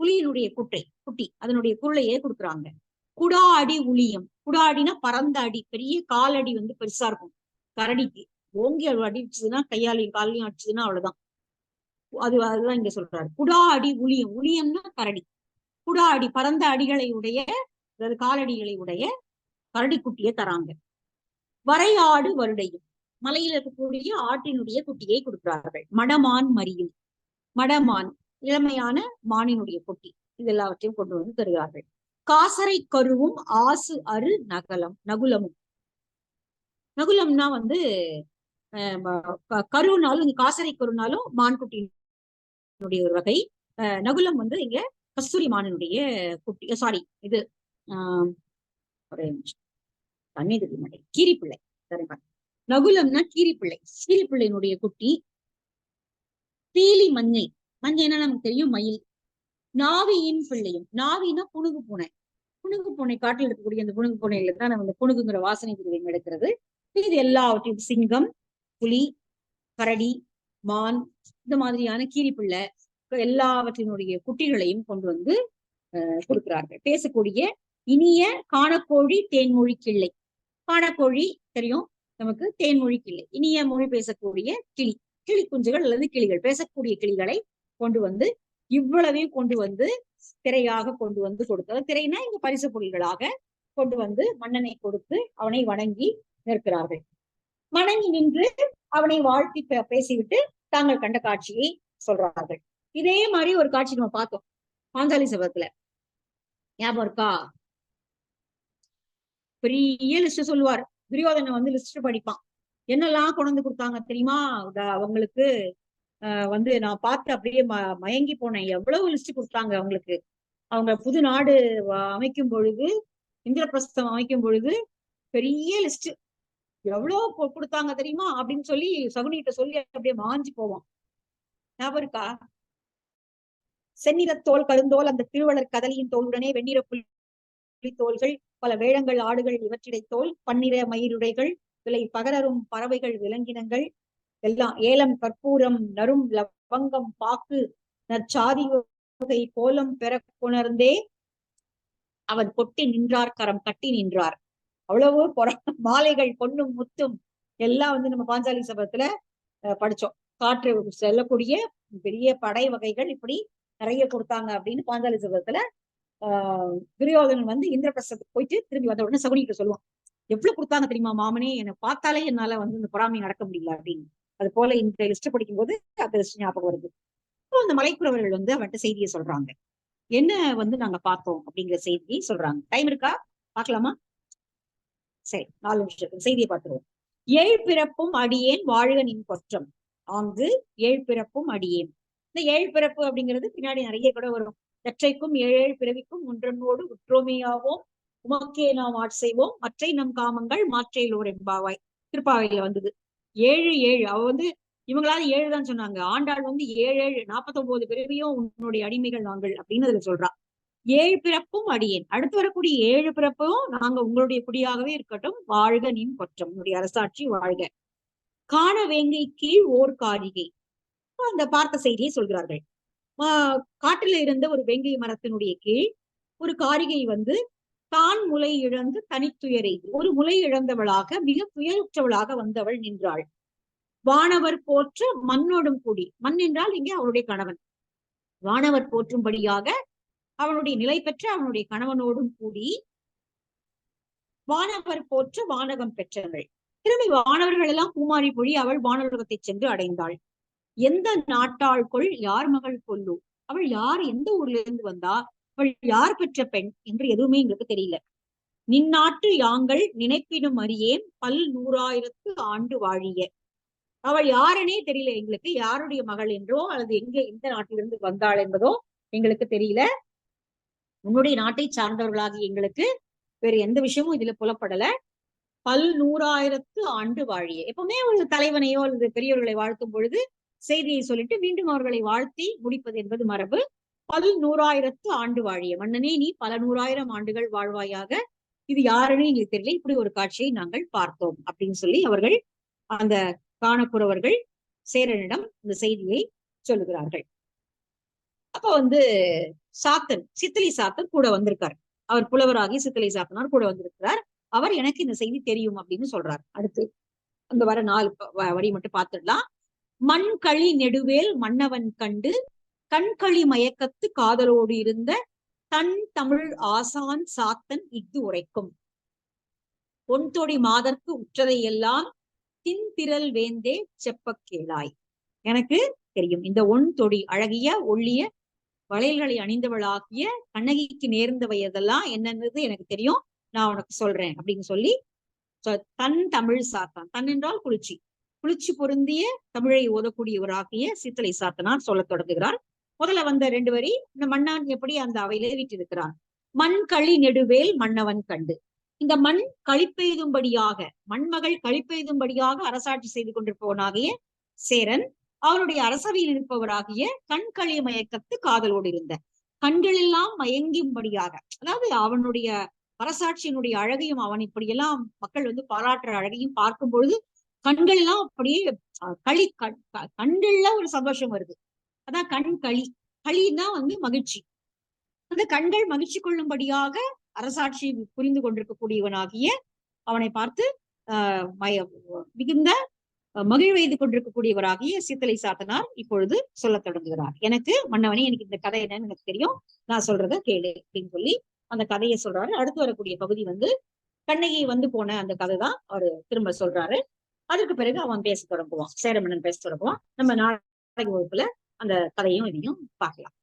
புலியினுடைய குட்டி, அதனுடைய குருளையே கொடுக்குறாங்க. குடாடி உளியம், குடாடினா பரந்த அடி, பெரிய காலடி வந்து பெருசா இருக்கும். கரடிக்கு ஓங்கி அது அடிச்சதுன்னா கையாலையும் காலையும் அடிச்சதுன்னா அவ்வளவுதான். அதுதான் இங்க சொல்றாரு. குடா அடி உளியம், உளியம்னா கரடி. குடா அடி பரந்த அடிகளை உடைய, அதாவது காலடிகளை உடைய கரடி குட்டியை தராங்க. வரையாடு வருடையும், மலையில இருக்கக்கூடிய ஆட்டினுடைய குட்டியை கொடுக்கிறார்கள். மடமான் மரியும், மடமான் இளமையான மானினுடைய குட்டி, இது எல்லாவற்றையும் கொண்டு வந்து தருகிறார்கள். காசரை கருவும் ஆசு அரு நகுலமும். நகுலம்னா வந்து கருனாலும், காசரை கருனாலும் மான்குட்டியினுடைய ஒரு வகை. நகுலம் வந்து இங்க கஸ்தூரி மானினுடைய குட்டி. சாரி, இது ஒரு நிமிஷம், தண்ணி மாட்டேன், கீரிப்பிள்ளை. நகுலம்னா கீரிப்பிள்ளை, கீரிப்பிள்ளையினுடைய குட்டி. பீலி மஞ்சை, மஞ்சைன்னா நமக்கு தெரியும் மயில். நாவியின் பிள்ளையும், நாவினா புனுகு பூனை. புனுகு பூனை காட்டில் இருக்கக்கூடிய அந்த புனுகு பூனையில தான் நம்ம இந்த புனுகுங்கிற வாசனை திரவியம் எடுக்கிறது. இது எல்லாவற்றையும் சிங்கம், புலி, கரடி, மான், இந்த மாதிரியான கீரிப்பிள்ளை எல்லாவற்றினுடைய குட்டிகளையும் கொண்டு வந்து கொடுக்கிறார்கள். பேசக்கூடிய இனிய காணக்கோழி தேன்மொழி கிள்ளை. காணக்கோழி தெரியும் நமக்கு, தேன்மொழி கிள்ளை இனிய மொழி பேசக்கூடிய கிளி, கிளி குஞ்சுகள் அல்லது கிளிகள், பேசக்கூடிய கிளிகளை கொண்டு வந்து இவ்வளவையும் கொண்டு வந்து திரையாக கொண்டு வந்து கொடுத்தது. திரைனா இங்க பரிசு பொருள்களாக கொண்டு வந்து மன்னனை கொடுத்து அவனை வணங்கி நிற்கிறார்கள். வணங்கி நின்று அவனை வாழ்த்தி பேசிவிட்டு தாங்கள் கண்ட காட்சியை சொல்றார்கள். இதே மாதிரி ஒரு காட்சி நம்ம பார்த்தோம் பாஞ்சாலி சபதத்துல, ஞாபகம் இருக்கா? பெரிய லிஸ்ட் சொல்லுவார். துரியோதனை வந்து லிஸ்ட் படிப்பான். என்னெல்லாம் கொண்டு வந்து கொடுத்தாங்க தெரியுமா அவங்களுக்கு? வந்து நான் பார்த்து அப்படியே மயங்கி போனேன். எவ்வளவு லிஸ்ட் கொடுத்தாங்க அவங்களுக்கு. அவங்க புது நாடு அமைக்கும் பொழுது, இந்திரபிரஸ்தம் அமைக்கும் பொழுது பெரிய லிஸ்ட் எவ்வளவு கொடுத்தாங்க தெரியுமா அப்படின்னு சொல்லி சகுனிகிட்ட சொல்லி அப்படியே மாஞ்சி போவோம். ஞாபகம் இருக்கா? செந்நிறத்தோல் கருந்தோல் அந்த திருவளர் கதலியின் தோளுடனே வெண்ணிற புலி தோள்கள், பல வேடங்கள் ஆடுகள் இவற்றிடை தோல், பன்னிற மயிருடைகள், விலை பகரரும் பறவைகள் விலங்கினங்கள் எல்லாம், ஏலம் கற்பூரம் நரும் லவங்கம் பாக்கு நற்சாதி வகை கோலம் பெற கொணர்ந்தே அவன் கொட்டி நின்றார், கரம் கட்டி நின்றார். அவ்வளவு மாலைகள் பொன்னும் முத்தும் எல்லாம் வந்து நம்ம பாஞ்சாலி சபதத்துல படிச்சோம். காற்று செல்லக்கூடிய பெரிய படை வகைகள் இப்படி நிறைய கொடுத்தாங்க அப்படின்னு பாஞ்சாலி சபதத்துல துரியோதனன் வந்து இந்திரபிரஸ்தத்துக்கு போயிட்டு திரும்பி வந்த உடனே சகுனிகிட்ட சொல்லுவான், எவ்வளவு கொடுத்தாங்க தெரியுமா மாமனே, என்னை பார்த்தாலே என்னால வந்து இந்த பொறாமை நடக்க முடியல அப்படின்னு. அது போல இந்த லிஸ்ட் படிக்கும் போது அந்த லிஸ்ட் ஞாபகம் வருது. அந்த மலைக்குறவர்கள் வந்து அவன்கிட்ட செய்தியை சொல்றாங்க. என்ன வந்து நாங்க பார்த்தோம் அப்படிங்கிற செய்தியை சொல்றாங்க. டைம் இருக்கா? பார்க்கலாமா? சரி, 4 நிமிஷத்துக்கு செய்தியை பார்த்துருவோம். 7 பிறப்பும் அடியேன் வாழ்க நின் கொற்றம் ஆங்கு 7 பிறப்பும் அடியேன். இந்த 7 பிறப்பு அப்படிங்கிறது பின்னாடி நிறைய கூட வரும். எற்றைக்கும் 7 பிறவிக்கும் ஒன்றனோடு உற்றோமையாவோம், உமக்கே நாம் ஆட்செய்வோம், மற்றை நம் காமங்கள் மாற்றையிலோர் என்பாவாய். திருப்பாவையில வந்தது 7 அவ வந்து இவங்களால 7 தான் சொன்னாங்க. ஆண்டாள் வந்து 7 49 பிறவியும் உன்னுடைய அடிமைகள் நாங்கள் அப்படின்னு அதுல சொல்றா. 7 பிறப்பும் அடியேன், அடுத்து வரக்கூடிய 7 பிறப்பும் நாங்க உங்களுடைய குடியாகவே இருக்கட்டும், வாழ்க நின் கொற்றம், உன்னுடைய அரசாட்சி வாழ்க. காண வேங்கை கீழ் ஓர் காரிகை, அந்த பார்த்த செய்தியை சொல்கிறார்கள். காட்டில இருந்த ஒரு வேங்கை மரத்தினுடைய கீழ் ஒரு காரிகை வந்து தான் முலை இழந்து தனித்துயரை, ஒரு முலை இழந்தவளாக மிக துயருற்றவளாக வந்தவள் நின்றாள். வானவர் போற்ற மண்ணோடும் கூடி, மண் என்றால் இங்கே அவருடைய கணவன், வானவர் போற்றும்படியாக அவனுடைய நிலை பெற்ற அவனுடைய கணவனோடும் கூடி வானவர் போற்ற வானகம் பெற்றவள். திரும்பி வானவர்கள் எல்லாம் பூமாரி பொழி அவள் வானலோகத்தை சென்று அடைந்தாள். எந்த நாட்டாள்கொள் யார் மகள் கொல்லு, அவள் யார், எந்த ஊர்ல இருந்து வந்தா, அவள் யார் பெற்ற பெண் என்று எதுவுமே எங்களுக்கு தெரியல. நின்னாட்டு யாங்கள் நினைப்பினும் அறியேன் பல் 100,000 ஆண்டு வாழிய, அவள் யாருன்னே தெரியல எங்களுக்கு, யாருடைய மகள் என்றோ அல்லது எந்த நாட்டிலிருந்து வந்தாள் என்பதோ எங்களுக்கு தெரியல. உன்னுடைய நாட்டை சார்ந்தவர்களாகி எங்களுக்கு வேற எந்த விஷயமும் இதுல புலப்படல. பல் 100,000 ஆண்டு வாழிய, எப்பவுமே ஒரு தலைவனையோ அல்லது பெரியவர்களை வாழ்த்தும் பொழுது செய்தியை சொல்லிட்டு மீண்டும் அவர்களை வாழ்த்தி முடிப்பது என்பது மரபு. பல் 100,000 ஆண்டு வாழிய, மன்னனே நீ பல 100,000 ஆண்டுகள் வாழ்வாயாக, இது யாருன்னு எங்களுக்கு தெரியல, இப்படி ஒரு காட்சியை நாங்கள் பார்த்தோம் அப்படின்னு சொல்லி அவர்கள் அந்த காணப்புறவர்கள் சேரனிடம் இந்த செய்தியை சொல்லுகிறார்கள். அப்ப வந்து சாத்தன், சித்தலி சாத்தன் கூட வந்திருக்கார். அவர் புலவராகி சித்தலி சாத்தனார் கூட வந்திருக்கிறார். அவர் எனக்கு இந்த செய்தி தெரியும் அப்படின்னு சொல்றார். அடுத்து அங்க வர 4 வரி மட்டும் பார்த்துடலாம். மண்களி நெடுவேல் மன்னவன் கண்டு கண்களி மயக்கத்து காதலோடு இருந்த தன் தமிழ் ஆசான் சாத்தன் இஃது உரைக்கும். பொன்தொடி மாதர்க்கு உற்றதை எல்லாம் தின்திரள் வேந்தே செப்பக் கேளாய். எனக்கு தெரியும் இந்த தொடி அழகிய ஒள்ளிய வளையல்களை அணிந்தவளாகிய கண்ணகிக்கு நேர்ந்தவை எதெல்லாம் என்னன்றது எனக்கு தெரியும், நான் உனக்கு சொல்றேன் அப்படின்னு சொல்லி தன் தமிழ் சாத்தான், தன் என்றால் குளிர்ச்சி, குளிர்ச்சி பொருந்திய தமிழை ஓதக்கூடியவராகிய சீத்தலை சாத்தனார் சொல்ல தொடங்குகிறார். முதல்ல வந்த 2 வரி இந்த மன்னான் எப்படி அந்த அவையிலே வீற்றிருக்கிறான். மண் களி நெடுவேல் மன்னவன் கண்டு. இந்த மண் களிப்பெய்தும்படியாக, மண்மகள் களிப்பெய்தும்படியாக அரசாட்சி செய்து கொண்டிருப்பவனாகிய சேரன் அவனுடைய அரசவையில் இருப்பவராகிய கண்களி மயக்கத்து காதலோடு இருந்த, கண்களெல்லாம் மயங்கும்படியாக, அதாவது அவனுடைய அரசாட்சியினுடைய அழகையும் அவன் இப்படியெல்லாம் மக்கள் பாராட்டுற அழகையும் பார்க்கும் பொழுது கண்கள் எல்லாம் அப்படியே கண்கள்ல ஒரு சந்தோஷம் வருது. அதான் கண் களி. களின்னா மகிழ்ச்சி. அந்த கண்கள் மகிழ்ச்சி கொள்ளும்படியாக அரசாட்சி புரிந்து கொண்டிருக்கக்கூடியவனாகிய அவனை பார்த்து மிகுந்த மகிழ்வெய்து கொண்டிருக்கக்கூடியவராகிய சீத்தலை சாத்தனார் இப்பொழுது சொல்ல தொடங்குகிறார். எனக்கு மன்னவனே, எனக்கு இந்த கதை என்னன்னு எனக்கு தெரியும், நான் சொல்றத கேளு அப்படின்னு சொல்லி அந்த கதையை சொல்றாரு. அடுத்து வரக்கூடிய பகுதி கண்ணகி போன அந்த கதை தான் அவரு திரும்ப சொல்றாரு. அதுக்கு பிறகு அவன் பேச தொடங்குவான், சேரமன்னன் பேச தொடங்குவான். நம்ம நாளைக்கு வகுப்புல அந்த கதையும் இதையும் பார்க்கலாம்.